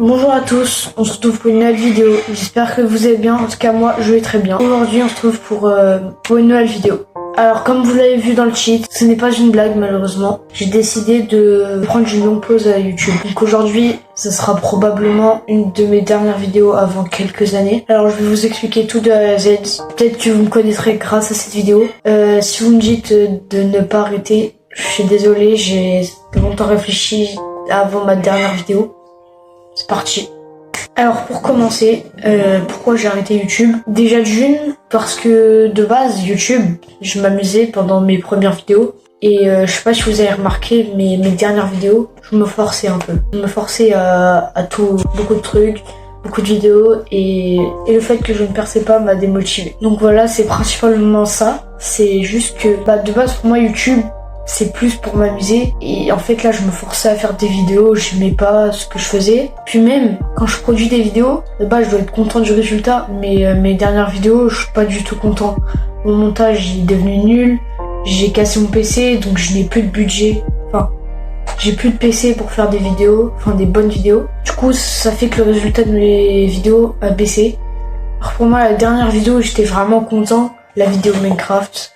Bonjour à tous, on se retrouve pour une nouvelle vidéo. J'espère que vous allez bien, en tout cas moi je vais très bien. Aujourd'hui on se retrouve pour une nouvelle vidéo. Alors comme vous l'avez vu dans le cheat, ce n'est pas une blague malheureusement. J'ai décidé de prendre une longue pause à YouTube. Donc aujourd'hui, ce sera probablement une de mes dernières vidéos avant quelques années. Alors je vais vous expliquer tout de A à Z. Peut-être que vous me connaîtrez grâce à cette vidéo. Si vous me dites de ne pas arrêter, je suis désolé, j'ai longtemps réfléchi avant ma dernière vidéo. C'est parti. Alors pour commencer, pourquoi j'ai arrêté YouTube? Déjà d'une, parce que de base YouTube, je m'amusais pendant mes premières vidéos. Et je sais pas si vous avez remarqué, mais mes dernières vidéos, je me forçais un peu. Je me forçais à tout, beaucoup de trucs, beaucoup de vidéos. Et le fait que je ne perçais pas m'a démotivé. Donc voilà, c'est principalement ça. C'est juste que de base pour moi YouTube, c'est plus pour m'amuser, et en fait là je me forçais à faire des vidéos, j'aimais pas ce que je faisais. Puis même quand je produis des vidéos, de base je dois être content du résultat, mais mes dernières vidéos je suis pas du tout content. Mon montage est devenu nul, j'ai cassé mon PC donc je n'ai plus de budget, enfin j'ai plus de PC pour faire des vidéos, enfin des bonnes vidéos. Du coup ça fait que le résultat de mes vidéos a baissé. Alors pour moi la dernière vidéo j'étais vraiment content, la vidéo Minecraft.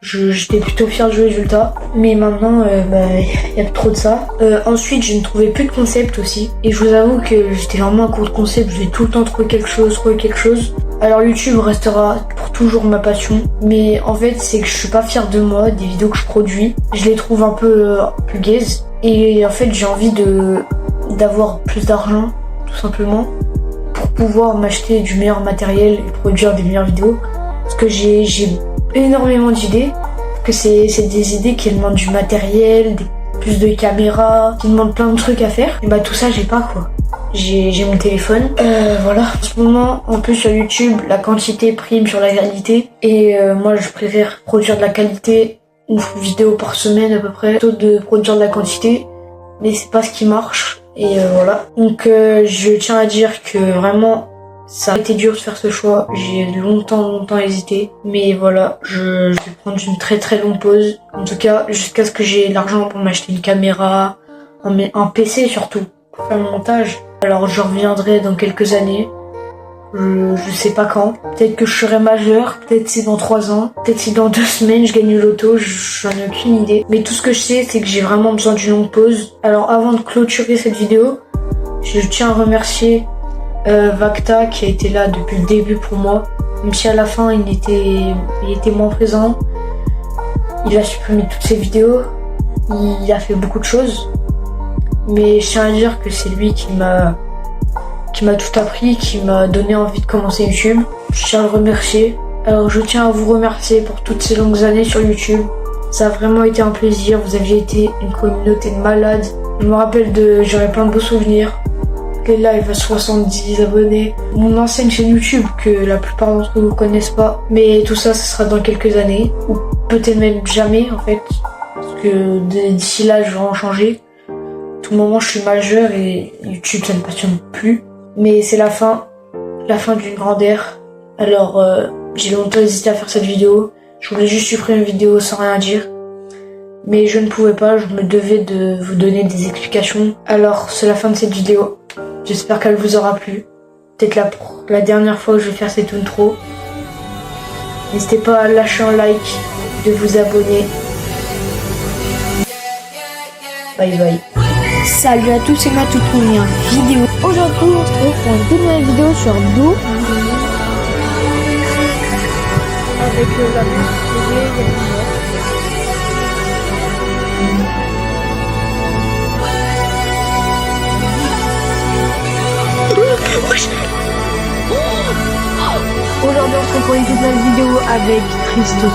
J'étais plutôt fier du résultat, mais maintenant il y a trop de ça. Ensuite je ne trouvais plus de concept aussi, et je vous avoue que j'étais vraiment à court de concept, je vais tout le temps trouver quelque chose. Alors YouTube restera pour toujours ma passion, mais en fait c'est que je suis pas fier de moi, des vidéos que je produis, je les trouve un peu plus gaze, et en fait j'ai envie d'avoir plus d'argent tout simplement pour pouvoir m'acheter du meilleur matériel et produire des meilleures vidéos, parce que j'ai énormément d'idées, que c'est des idées qui demandent du matériel, plus de caméras, qui demandent plein de trucs à faire. Et tout ça j'ai pas quoi. J'ai mon téléphone. Voilà. En ce moment, en plus sur YouTube, la quantité prime sur la qualité. Et moi je préfère produire de la qualité, une vidéo par semaine à peu près, plutôt de produire de la quantité. Mais c'est pas ce qui marche. Et voilà. Donc je tiens à dire que vraiment ça a été dur de faire ce choix, j'ai longtemps hésité, mais voilà, je vais prendre une très longue pause, en tout cas jusqu'à ce que j'ai l'argent pour m'acheter une caméra, un PC surtout, pour faire le montage. Alors je reviendrai dans quelques années, je sais pas quand, peut-être que je serai majeur, peut-être c'est dans 3 ans, peut-être c'est dans 2 semaines, je gagne le loto, j'en ai aucune idée. Mais tout ce que je sais, c'est que j'ai vraiment besoin d'une longue pause. Alors avant de clôturer cette vidéo, je tiens à remercier Vacta qui a été là depuis le début pour moi, même si à la fin il était moins présent. Il a supprimé toutes ses vidéos, il a fait beaucoup de choses, mais je tiens à dire que c'est lui qui m'a tout appris, qui m'a donné envie de commencer YouTube. Je tiens à le remercier. Alors je tiens à vous remercier pour toutes ces longues années sur YouTube, ça a vraiment été un plaisir, vous aviez été une communauté de malades. Je me rappelle j'aurais plein de beaux souvenirs. Les lives à 70 abonnés, mon ancienne chaîne YouTube que la plupart d'entre vous connaissent pas, mais tout ça, ce sera dans quelques années, ou peut-être même jamais en fait, parce que d'ici là je vais en changer. Tout moment je suis majeur et YouTube ça ne passionne plus, mais c'est la fin d'une grande ère. Alors j'ai longtemps hésité à faire cette vidéo, je voulais juste supprimer une vidéo sans rien dire, mais je ne pouvais pas, je me devais de vous donner des explications. Alors c'est la fin de cette vidéo. J'espère qu'elle vous aura plu. Peut-être la dernière fois que je vais faire cette intro. N'hésitez pas à lâcher un like, de vous abonner. Bye bye. Salut à tous, c'est ma toute première vidéo. Aujourd'hui, on se retrouve pour une toute nouvelle vidéo sur Do. Avec la musique. Aujourd'hui on se retrouve pour une toute nouvelle vidéo avec Tristo.